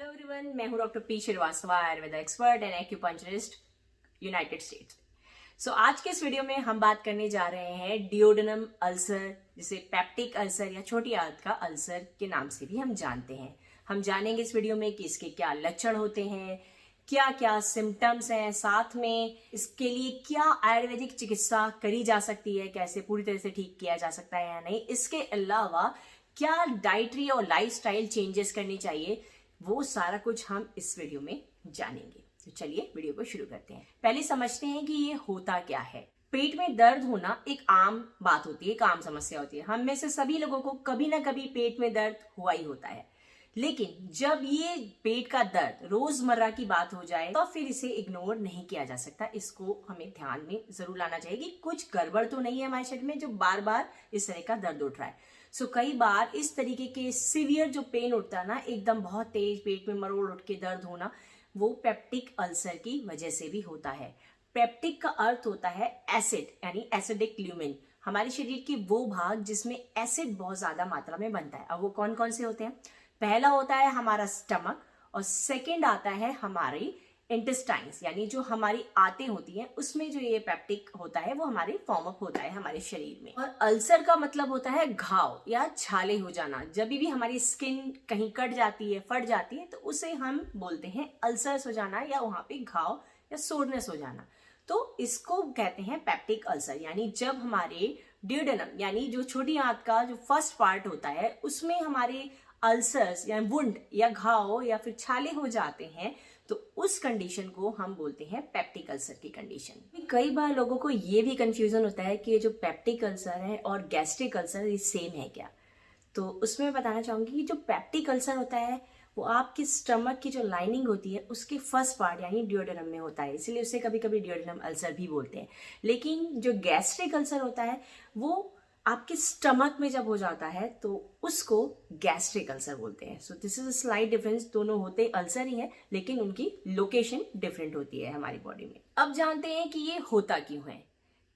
Hello everyone, मैं हूं doctor P Srivastava, Ayurveda expert and acupuncturist, United States. आज के इस वीडियो में हम बात करने जा रहे हैं डिओडेनम अल्सर, जिसे पेप्टिक अल्सर या छोटी आंत का अल्सर के नाम से भी हम जानते हैं। हम जानेंगे इस वीडियो में कि इसके क्या लक्षण होते हैं, क्या क्या सिम्टम्स हैं, साथ में इसके लिए क्या आयुर्वेदिक चिकित्सा करी जा सकती है, कैसे पूरी तरह से ठीक किया जा सकता है या नहीं। इसके अलावा क्या डाइटरी और लाइफस्टाइल चेंजेस करनी चाहिए, वो सारा कुछ हम इस वीडियो में जानेंगे। तो चलिए वीडियो को शुरू करते हैं। पहले समझते हैं कि ये होता क्या है। पेट में दर्द होना एक आम बात होती है, एक आम समस्या होती है। हम में से सभी लोगों को कभी ना कभी पेट में दर्द हुआ ही होता है, लेकिन जब ये पेट का दर्द रोजमर्रा की बात हो जाए तो फिर इसे इग्नोर नहीं किया जा सकता। इसको हमें ध्यान में जरूर लाना चाहिए कि कुछ गड़बड़ तो नहीं है हमारे शरीर में जो बार बार इस तरह का दर्द उठ रहा है। कई बार इस तरीके के सीवियर जो पेन उठता है ना, एकदम बहुत तेज पेट में मरोड़ उठ के दर्द होना, वो पेप्टिक अल्सर की वजह से भी होता है। पेप्टिक का अर्थ होता है एसिड, यानी एसिडिक ल्यूमेन, हमारे शरीर के वो भाग जिसमें एसिड बहुत ज्यादा मात्रा में बनता है। अब वो कौन कौन से होते हैं? पहला होता है हमारा स्टमक, और सेकंड आता है हमारी इंटेस्टाइन्स, यानी जो हमारी आंतें होती हैं, उसमें जो ये पेप्टिक होता है वो हमारे फॉर्म अप होता है हमारे शरीर में। और अल्सर का मतलब होता है घाव या छाले हो जाना। जब भी हमारी स्किन कहीं कट जाती है, फट जाती है, तो उसे हम बोलते हैं अल्सर्स हो जाना, या वहां पे घाव या सोरनेस हो जाना। तो इसको कहते हैं पेप्टिक अल्सर। यानी जब हमारे डिओडेनम यानी जो छोटी आंत का जो फर्स्ट पार्ट होता है, उसमें हमारे अल्सर्स या वुंड या घाव या फिर छाले हो जाते हैं, तो उस कंडीशन को हम बोलते हैं पेप्टिक अल्सर की कंडीशन। कई बार लोगों को ये भी कंफ्यूजन होता है कि जो पेप्टिक अल्सर है और गैस्ट्रिक अल्सर ये सेम है क्या। तो उसमें मैं बताना चाहूंगी कि जो पेप्टिक अल्सर होता है वो आपके स्टमक की जो लाइनिंग होती है उसके फर्स्ट पार्ट यानी डिओडेनम में होता है, इसलिए उसे कभी कभी डिओडेनम अल्सर भी बोलते हैं। लेकिन जो गैस्ट्रिक अल्सर होता है वो आपके स्टमक में जब हो जाता है तो उसको गैस्ट्रिक अल्सर बोलते हैं। So this is a slight difference. दोनों होते अल्सर ही हैं, लेकिन उनकी लोकेशन डिफरेंट होती है हमारी बॉडी में। अब जानते हैं कि ये होता क्यों है।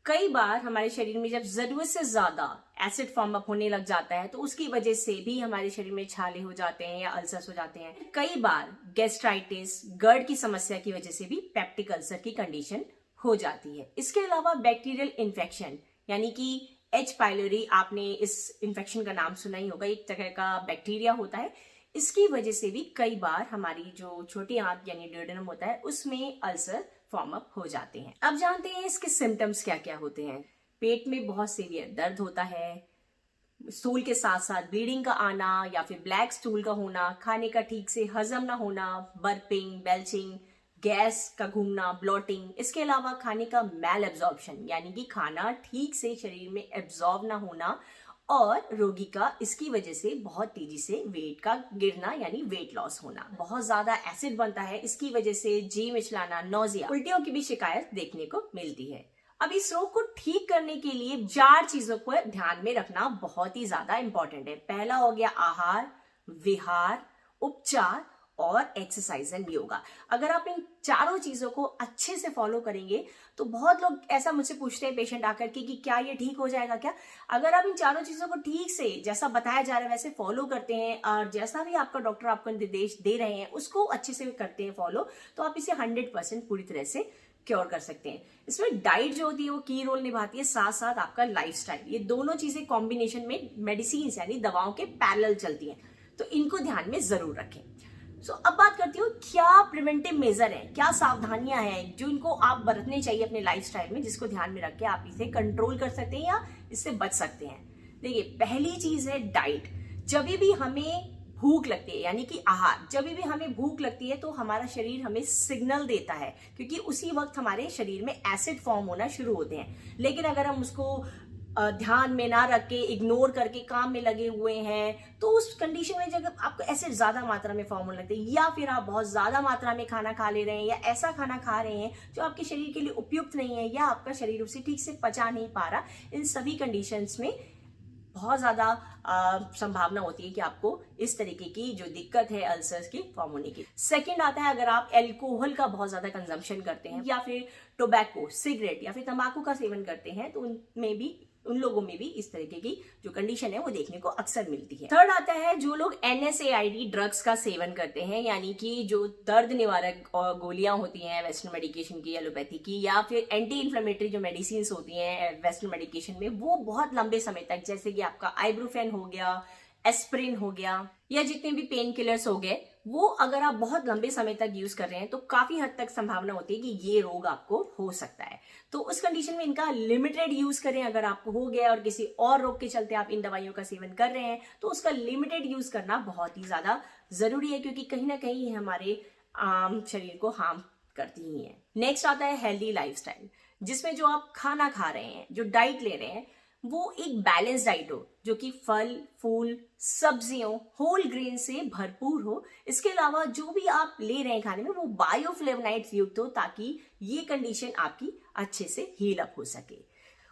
कई बार हमारे शरीर में जब जरूरत से ज्यादा एसिड फॉर्म अप होने लग जाता है तो उसकी वजह से भी हमारे शरीर में छाले हो जाते हैं या अल्सर्स हो जाते हैं। कई बार गैस्ट्राइटिस, गर्ड की समस्या की वजह से भी पेप्टिक अल्सर की कंडीशन हो जाती है। इसके अलावा बैक्टीरियल इन्फेक्शन, यानी कि एच पाइलोरी, आपने इस इन्फेक्शन का नाम सुना ही होगा, एक तरह का बैक्टीरिया होता है। इसकी वजह से भी कई बार हमारी जो छोटी आंत यानी डिओडेनम होता है उसमें अल्सर फॉर्म अप हो जाते हैं। अब जानते हैं इसके सिम्टम्स क्या क्या होते हैं। पेट में बहुत सीवियर दर्द होता है, स्टूल के साथ साथ ब्लीडिंग का आना या फिर ब्लैक स्टूल का होना, खाने का ठीक से हजम ना होना, बर्पिंग, बेल्चिंग, गैस का घूमना, ब्लॉटिंग। इसके अलावा खाने का मैल एब्जॉर्प्शन, यानी कि खाना ठीक से शरीर में एब्जॉर्ब ना होना, और रोगी का इसकी वजह से बहुत तेजी से वेट का गिरना यानी वेट लॉस होना। बहुत ज्यादा एसिड बनता है, इसकी वजह से जी मिचलाना, नौजिया, उल्टियों की भी शिकायत देखने को मिलती है। अब इस रोग को ठीक करने के लिए 4 चीजों को ध्यान में रखना बहुत ही ज्यादा इंपॉर्टेंट है। पहला हो गया आहार, विहार, उपचार और एक्सरसाइज एंड योगा। अगर आप इन चारों चीजों को अच्छे से फॉलो करेंगे तो बहुत लोग ऐसा मुझसे पूछते हैं पेशेंट आकर के कि क्या ये ठीक हो जाएगा क्या। अगर आप इन चारों चीजों को ठीक से जैसा बताया जा रहा है वैसे फॉलो करते हैं, और जैसा भी आपका डॉक्टर आपको निर्देश दे रहे हैं उसको अच्छे से करते हैं फॉलो, तो आप इसे 100% पूरी तरह से क्योर कर सकते हैं। इसमें डाइट जो होती है वो की रोल निभाती है, साथ साथ आपका लाइफस्टाइल। ये दोनों चीजें कॉम्बिनेशन में मेडिसिन यानी दवाओं के पैरेलल चलती हैं, तो इनको ध्यान में जरूर रखें। अब बात करती हूँ क्या प्रिवेंटिव मेजर है, क्या सावधानियां हैं जो इनको आप बरतने चाहिए अपने लाइफस्टाइल में, जिसको ध्यान में रख के आप इसे कंट्रोल कर सकते हैं या इससे बच सकते हैं। देखिए, पहली चीज है डाइट। जब भी हमें भूख लगती है यानी कि आहार, जब भी हमें भूख लगती है तो हमारा शरीर हमें सिग्नल देता है, क्योंकि उसी वक्त हमारे शरीर में एसिड फॉर्म होना शुरू होते हैं। लेकिन अगर हम उसको ध्यान में ना रख के इग्नोर करके काम में लगे हुए हैं तो उस कंडीशन में जब आपको एसिड ज्यादा मात्रा में फॉर्म होने लगते हैं, या फिर आप बहुत ज्यादा मात्रा में खाना खा ले रहे हैं या ऐसा खाना खा रहे हैं जो आपके शरीर के लिए उपयुक्त नहीं है, या आपका शरीर उसे ठीक से पचा नहीं पा रहा, इन सभी कंडीशंस में बहुत ज्यादा संभावना होती है कि आपको इस तरीके की जो दिक्कत है अल्सर्स की फॉर्म होने की। सेकंड आता है अगर आप अल्कोहल का बहुत ज्यादा कंजम्पशन करते हैं, या फिर टोबैको, सिगरेट या फिर तंबाकू का सेवन करते हैं, तो उनमें भी उन लोगों में भी इस तरीके की जो कंडीशन है वो देखने को अक्सर मिलती है। थर्ड आता है जो लोग NSAID ड्रग्स का सेवन करते हैं, यानी कि जो दर्द निवारक और गोलियां होती हैं वेस्टर्न मेडिकेशन की, एलोपैथी की, या फिर एंटी इन्फ्लेमेटरी जो मेडिसिन होती हैं वेस्टर्न मेडिकेशन में, वो बहुत लंबे समय तक, जैसे कि आपका आइब्रोफेन हो गया, एस्प्रिन हो गया, या जितने भी पेन किलर्स हो गए, वो अगर आप बहुत लंबे समय तक यूज कर रहे हैं तो काफी हद तक संभावना होती है कि ये रोग आपको हो सकता है। तो उस कंडीशन में इनका लिमिटेड यूज करें। अगर आपको हो गया और किसी और रोग के चलते आप इन दवाइयों का सेवन कर रहे हैं तो उसका लिमिटेड यूज करना बहुत ही ज्यादा जरूरी है, क्योंकि कहीं ना कहीं ये हमारे आम शरीर को हार्म करती ही है। नेक्स्ट आता है हेल्दी लाइफस्टाइल, जिसमें जो आप खाना खा रहे हैं, जो डाइट ले रहे हैं, वो एक बैलेंस डाइट हो, जो कि फल फूल सब्जियों होल ग्रेन से भरपूर हो। इसके अलावा जो भी आप ले रहे हैं खाने में वो बायोफ्लेवोनाइड्स युक्त हो, ताकि ये कंडीशन आपकी अच्छे से हील अप हो सके।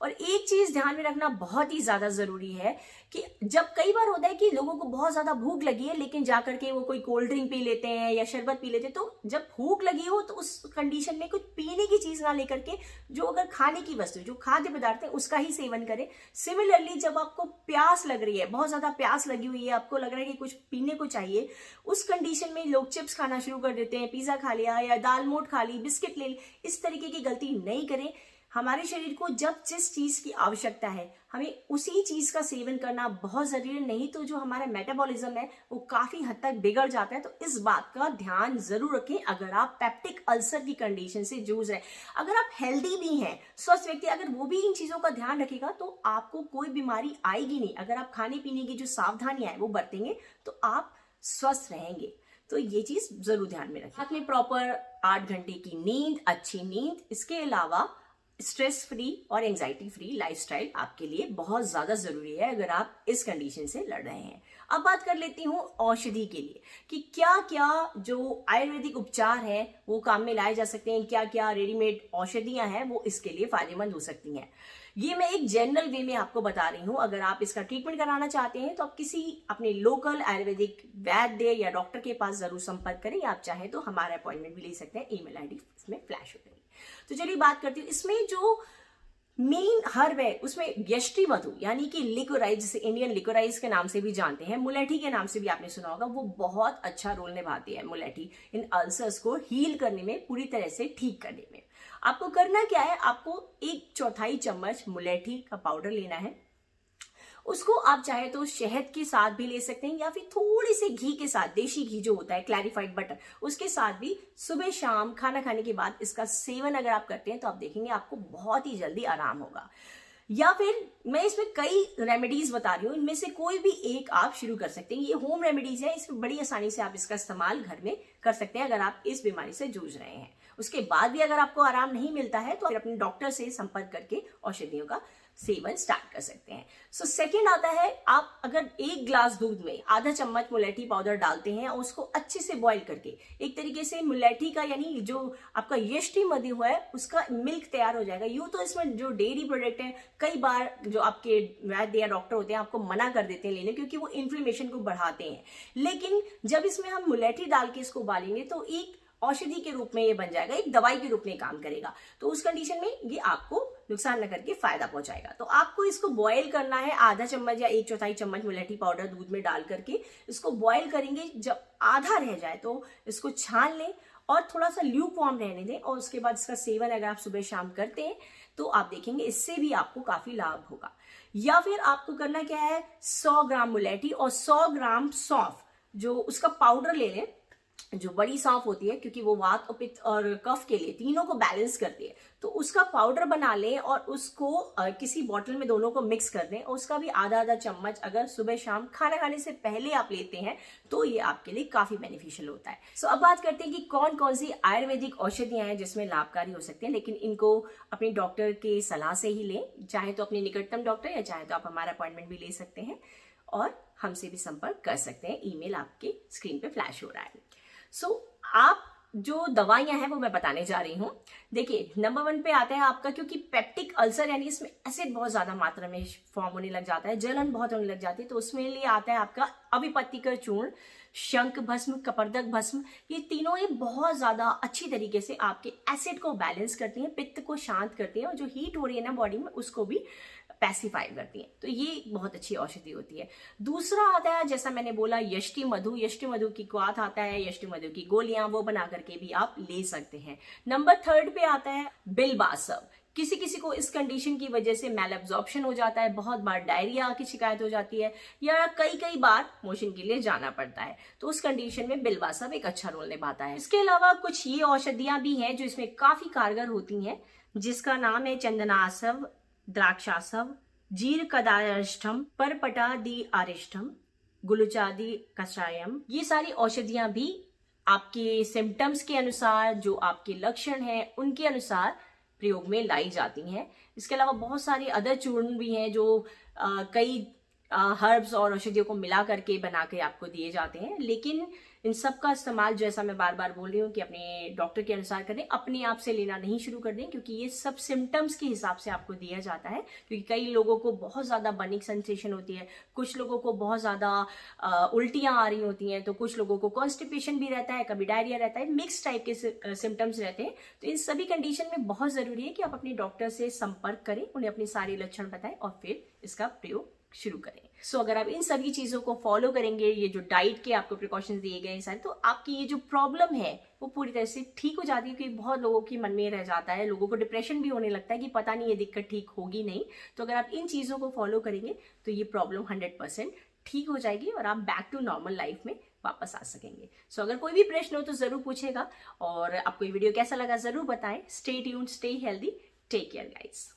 और एक चीज ध्यान में रखना बहुत ही ज्यादा जरूरी है कि जब कई बार होता है कि लोगों को बहुत ज्यादा भूख लगी है लेकिन जाकर के वो कोई कोल्ड ड्रिंक पी लेते हैं या शरबत पी लेते हैं, तो जब भूख लगी हो तो उस कंडीशन में कुछ पीने की चीज ना लेकर के जो अगर खाने की वस्तु, जो खाद्य पदार्थ है, उसका ही सेवन करें। सिमिलरली जब आपको प्यास लग रही है, बहुत ज्यादा प्यास लगी हुई है, आपको लग रहा है कि कुछ पीने को चाहिए, उस कंडीशन में लोग चिप्स खाना शुरू कर देते हैं, पिज्जा खा लिया या दाल मोट खा ली, बिस्किट ले ली। इस तरीके की गलती नहीं करें। हमारे शरीर को जब जिस चीज की आवश्यकता है हमें उसी चीज का सेवन करना बहुत जरूरी है, नहीं तो जो हमारा मेटाबॉलिज्म है वो काफी हद तक बिगड़ जाता है। तो इस बात का ध्यान जरूर रखें। अगर आप पेप्टिक अल्सर की कंडीशन से जूझ रहे हैं, अगर आप हेल्दी भी हैं, स्वस्थ व्यक्ति, अगर वो भी इन चीजों का ध्यान रखेगा तो आपको कोई बीमारी आएगी नहीं। अगर आप खाने पीने की जो सावधानियां है वो बरतेंगे तो आप स्वस्थ रहेंगे। तो ये चीज जरूर ध्यान में रखें। साथ में प्रॉपर 8 घंटे की नींद, अच्छी नींद, इसके अलावा स्ट्रेस फ्री और एंजाइटी फ्री लाइफस्टाइल आपके लिए बहुत ज्यादा जरूरी है अगर आप इस कंडीशन से लड़ रहे हैं। अब बात कर लेती हूँ औषधि के लिए कि क्या क्या जो आयुर्वेदिक उपचार है वो काम में लाए जा सकते हैं, क्या क्या रेडीमेड औषधियां हैं वो इसके लिए फायदेमंद हो सकती हैं। ये मैं एक जनरल वे में आपको बता रही हूँ। अगर आप इसका ट्रीटमेंट कराना चाहते हैं तो आप किसी अपने लोकल आयुर्वेदिक वैद्य या डॉक्टर के पास जरूर संपर्क करें। आप चाहें तो हमारा अपॉइंटमेंट भी ले सकते हैं। ईमेल आईडी इसमें फ्लैश हो गई। तो चलिए बात करती हूँ। इसमें जो मेन हर्ब है उसमें यष्टि मधु यानी कि लिकोराइज, जिसे इंडियन लिकोराइज के नाम से भी जानते हैं, मुलेठी के नाम से भी आपने सुना होगा, वो बहुत अच्छा रोल निभाती है मुलेठी इन अल्सर्स को हील करने में, पूरी तरह से ठीक करने में। आपको करना क्या है, आपको 1/4 चम्मच मुलेठी का पाउडर लेना है। उसको आप चाहे तो शहद के साथ भी ले सकते हैं या फिर थोड़ी से घी के साथ, देशी घी जो होता है, क्लैरिफाइड बटर, उसके साथ भी सुबह शाम खाना खाने के बाद इसका सेवन अगर आप करते हैं तो आप देखेंगे आपको बहुत ही जल्दी आराम होगा। या फिर मैं इसमें कई रेमेडीज बता रही हूँ, इनमें से कोई भी एक आप शुरू कर सकते हैं। ये होम रेमेडीज है, इसमें बड़ी आसानी से आप इसका इस्तेमाल घर में कर सकते हैं अगर आप इस बीमारी से जूझ रहे हैं। उसके बाद भी अगर आपको आराम नहीं मिलता है तो फिर अपने डॉक्टर से संपर्क करके औषधियों का सेवन स्टार्ट कर सकते हैं। सो सेकंड आता है, आप अगर 1 ग्लास दूध में आधा चम्मच मुलेठी पाउडर डालते हैं और उसको अच्छे से बॉईल करके एक तरीके से मुलेठी का यानी जो आपका यष्टि मधु है उसका मिल्क तैयार हो जाएगा। यूं तो इसमें जो डेयरी प्रोडक्ट है कई बार जो आपके वैद्य या डॉक्टर होते हैं आपको मना कर देते हैं लेने, क्योंकि वो इन्फ्लेमेशन को बढ़ाते हैं। लेकिन जब इसमें हम मुलेठी डाल के इसको उबालेंगे तो एक औषधि के रूप में ये बन जाएगा, एक दवाई के रूप में काम करेगा। तो उस कंडीशन में ये आपको नुकसान न करके फायदा पहुंचाएगा। तो आपको इसको बॉयल करना है, आधा चम्मच या 1/4 चम्मच मुलेठी पाउडर दूध में डाल करके इसको बॉयल करेंगे। जब आधा रह जाए तो इसको छान लें और थोड़ा सा ल्यूक वार्म रहने दें, और उसके बाद इसका सेवन अगर आप सुबह शाम करते हैं तो आप देखेंगे इससे भी आपको काफी लाभ होगा। या फिर आपको करना क्या है, 100 ग्राम मुलेठी और 100 ग्राम सौंफ, जो उसका पाउडर ले लें, जो बड़ी सौंफ होती है, क्योंकि वो वात और पित्त और कफ के लिए तीनों को बैलेंस करती है। तो उसका पाउडर बना लें और उसको किसी बॉटल में दोनों को मिक्स कर दें, और उसका भी आधा चम्मच अगर सुबह शाम खाना खाने से पहले आप लेते हैं तो ये आपके लिए काफी बेनिफिशियल होता है। सो अब बात करते हैं कि कौन कौन सी आयुर्वेदिक औषधियां हैं जिसमें लाभकारी हो सकते हैं, लेकिन इनको अपने डॉक्टर के सलाह से ही लें। चाहे तो अपने निकटतम डॉक्टर या चाहे तो आप हमारा अपॉइंटमेंट भी ले सकते हैं और हमसे भी संपर्क कर सकते हैं। ईमेल आपके स्क्रीन पे फ्लैश हो रहा है। सो आप जो दवाइयां हैं वो मैं बताने जा रही हूं। देखिए, नंबर 1 पे आता है आपका, क्योंकि पेप्टिक अल्सर यानी इसमें एसिड बहुत ज्यादा मात्रा में फॉर्म होने लग जाता है, जलन बहुत होने लग जाती है, तो उसमें लिए आता है आपका अविपत्तिकर चूर्ण, शंख भस्म, कपर्दक भस्म। ये तीनों ही बहुत ज्यादा अच्छी तरीके से आपके एसिड को बैलेंस करती हैं, पित्त को शांत करती हैं, और जो हीट हो रही है ना बॉडी में उसको भी पैसिफाई करती हैं। तो ये बहुत अच्छी औषधि होती है। दूसरा आता है, जैसा मैंने बोला, यष्टि मधु। यष्टि मधु की क्वाथ आता है, यष्टि मधु की गोलियां, वो बना करके भी आप ले सकते हैं। नंबर 3 पे आता है बिलबासव। किसी किसी को इस कंडीशन की वजह से मैल एब्जॉर्प्शन हो जाता है, बहुत बार डायरिया की शिकायत हो जाती है, या कई बार मोशन के लिए जाना पड़ता है, तो उस कंडीशन में बिलबासव एक अच्छा रोल निभाता है। इसके अलावा कुछ ये औषधियां भी हैं जो इसमें काफी कारगर होती हैं, जिसका नाम है चंदनासव, द्राक्षासव, जीरकदारिष्टम, परपटादि आरिष्टम, गुलुचादि कषायम। ये सारी औषधियां भी आपके सिम्टम्स के अनुसार, जो आपके लक्षण हैं उनके अनुसार प्रयोग में लाई जाती हैं। इसके अलावा बहुत सारे अदर चूर्ण भी हैं जो कई हर्ब्स और औषधियों को मिला करके बना के आपको दिए जाते हैं, लेकिन इन सब का इस्तेमाल, जैसा मैं बार बार बोल रही हूँ, कि अपने डॉक्टर के अनुसार करें, अपने आप से लेना नहीं शुरू कर दें, क्योंकि ये सब सिम्टम्स के हिसाब से आपको दिया जाता है। क्योंकि कई लोगों को बहुत ज़्यादा बर्निंग सेंसेशन होती है, कुछ लोगों को बहुत ज़्यादा उल्टियाँ आ रही होती हैं, तो कुछ लोगों को कॉन्स्टिपेशन भी रहता है, कभी डायरिया रहता है, मिक्स टाइप के सिम्टम्स रहते हैं। तो इन सभी कंडीशन में बहुत ज़रूरी है कि आप अपने डॉक्टर से संपर्क करें, उन्हें अपने सारे लक्षण बताएं और फिर इसका प्रयोग शुरू करें। सो अगर आप इन सभी चीजों को फॉलो करेंगे, ये जो डाइट के आपको प्रिकॉशंस दिए गए हैं सारे, तो आपकी ये जो प्रॉब्लम है वो पूरी तरह से ठीक हो जाती है। क्योंकि बहुत लोगों के मन में रह जाता है, लोगों को डिप्रेशन भी होने लगता है कि पता नहीं ये दिक्कत ठीक होगी नहीं। तो अगर आप इन चीजों को फॉलो करेंगे तो ये प्रॉब्लम 100% ठीक हो जाएगी और आप बैक टू नॉर्मल लाइफ में वापस आ सकेंगे। सो अगर कोई भी प्रश्न हो तो जरूर पूछेगा, और आपको ये वीडियो कैसा लगा जरूर बताएं। Stay tuned, stay healthy, take care guys.